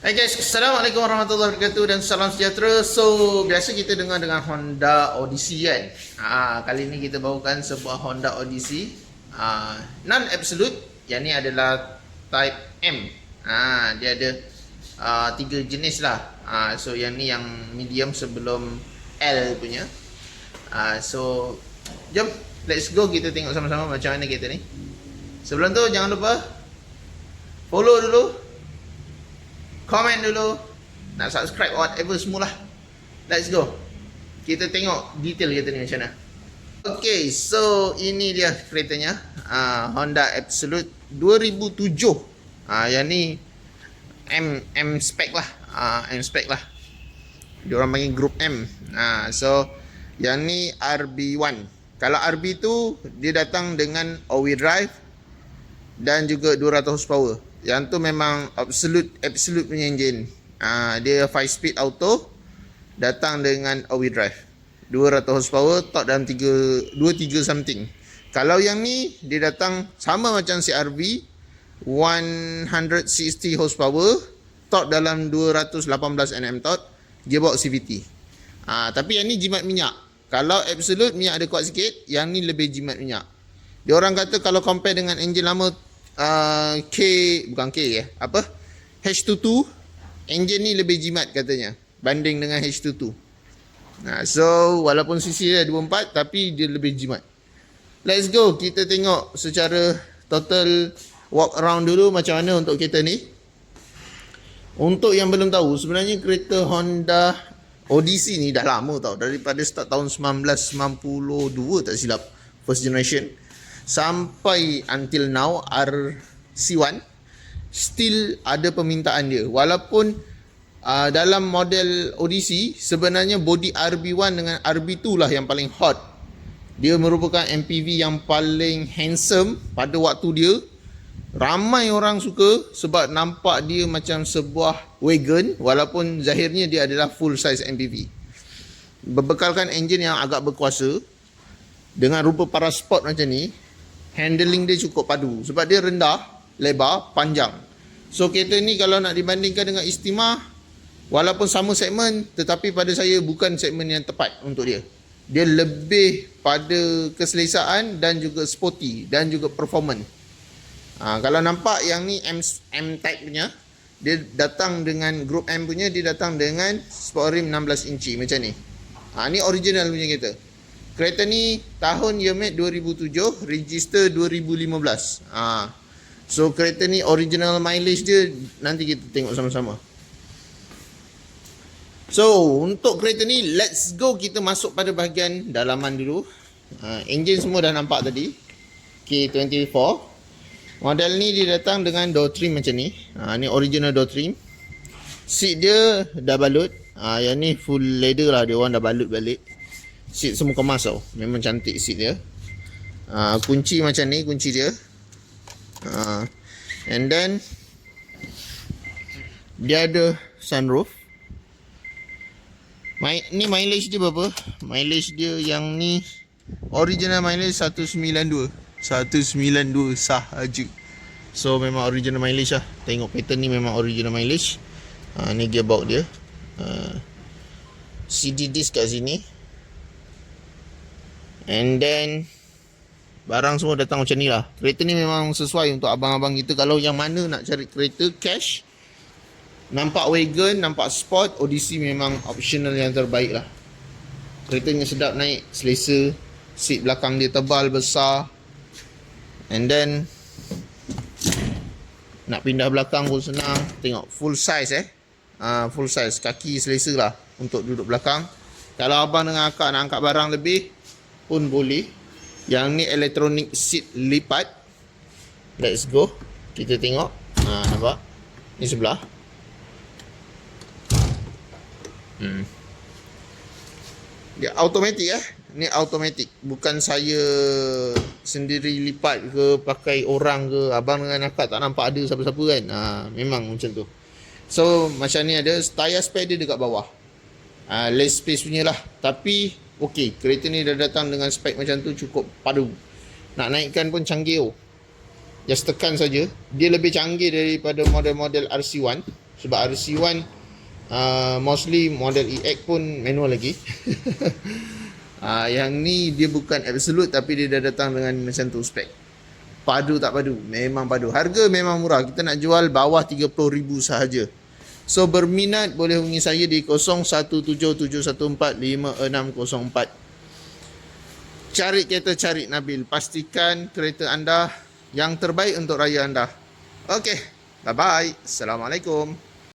Hai guys, Assalamualaikum warahmatullahi wabarakatuh dan salam sejahtera. So, biasa kita dengar dengan Honda Odyssey kan. Kali ni kita bawakan sebuah Honda Odyssey non-absolute. Yang ni adalah Type M. Dia ada 3 jenis lah. So, yang ni yang medium sebelum L punya. So, jom let's go kita tengok sama-sama macam mana kereta ni. Sebelum tu jangan lupa follow dulu, komen dulu, nak subscribe whatever semualah. Let's go. Kita tengok detail kereta ni macam mana. Okay, so ini dia keretanya. Honda Absolute 2007. Yang ni M spec lah. M spec lah. Diorang panggil Group M. So yang ni RB1. Kalau RB tu dia datang dengan all-wheel drive dan juga 200 horsepower. Yang tu memang absolute punya engine. Dia 5 speed auto, datang dengan all-wheel drive, 200 horsepower, torque dalam 23 something. Kalau yang ni dia datang sama macam si RB, 160 horsepower, torque dalam 218 Nm torque, gearbox CVT. Tapi yang ni jimat minyak. Kalau absolute minyak ada kuat sikit, yang ni lebih jimat minyak. Dia orang kata kalau compare dengan enjin lama H22, enjin ni lebih jimat katanya banding dengan H22. So walaupun cc dia 24 tapi dia lebih jimat. Let's go, kita tengok secara total walk around dulu macam mana untuk kereta ni. Untuk yang belum tahu, sebenarnya kereta Honda Odyssey ni dah lama tau, daripada start tahun 1992 tak silap, first generation, sampai until now RC1 still ada permintaan dia. Walaupun dalam model Odyssey sebenarnya body RB1 dengan RB2 lah yang paling hot. Dia merupakan MPV yang paling handsome pada waktu dia. Ramai orang suka sebab nampak dia macam sebuah wagon, walaupun zahirnya dia adalah full size MPV. Berbekalkan enjin yang agak berkuasa dengan rupa para sport macam ni. Handling dia cukup padu sebab dia rendah, lebar, panjang. So kereta ni kalau nak dibandingkan dengan Estima, walaupun sama segmen, tetapi pada saya bukan segmen yang tepat untuk dia. Dia lebih pada keselesaan dan juga sporty dan juga performance. Kalau nampak yang ni M type punya, dia datang dengan Group M punya, dia datang dengan sport rim 16 inci macam ni. Ni original punya kereta. Kereta ni tahun year made 2007, register 2015. So kereta ni original mileage dia nanti kita tengok sama-sama. So untuk kereta ni, let's go kita masuk pada bahagian dalaman dulu. Enjin semua dah nampak tadi, K24. Model ni dia datang dengan door trim macam ni. Ni original door trim. Seat dia dah balut. Yang ni full leather lah, dia orang dah balut balik. Seat semua kemas tau, memang cantik seat dia. Kunci macam ni kunci dia. And then dia ada sunroof. Ni mileage dia berapa? Mileage dia yang ni original mileage 192 sahaja. So memang original mileage lah. Tengok pattern ni memang original mileage. Ni gearbox dia. CD disc kat sini. And then barang semua datang macam ni lah. Kereta ni memang sesuai untuk abang-abang kita. Kalau yang mana nak cari kereta cash, nampak wagon, nampak sport, Odyssey memang optional yang terbaik lah. Keretanya sedap naik, selesa. Seat belakang dia tebal, besar. And then nak pindah belakang pun senang. Tengok full size full size. Kaki selesa lah untuk duduk belakang. Kalau abang dengan akak nak angkat barang lebih pun boleh. Yang ni electronic seat lipat. Let's go, kita tengok. Nampak? Ni sebelah. Dia automatic Ni automatic. Bukan saya sendiri lipat ke, pakai orang ke. Abang dengan akak tak nampak ada siapa-siapa kan. Memang macam tu. So macam ni ada tire spare dia dekat bawah. Less space punya lah. Tapi okey, kereta ni dah datang dengan spek macam tu, cukup padu. Nak naikkan pun canggih. Just tekan saja. Dia lebih canggih daripada model-model RC1. Sebab RC1 mostly model EX pun manual lagi. Yang ni dia bukan absolute, tapi dia dah datang dengan macam tu spek. Padu tak padu? Memang padu. Harga memang murah. Kita nak jual bawah 30,000 sahaja. So berminat boleh hubungi saya di 0177145604. Cari kereta, cari Nabil. Pastikan kereta anda yang terbaik untuk raya anda. Okey. Bye-bye. Assalamualaikum.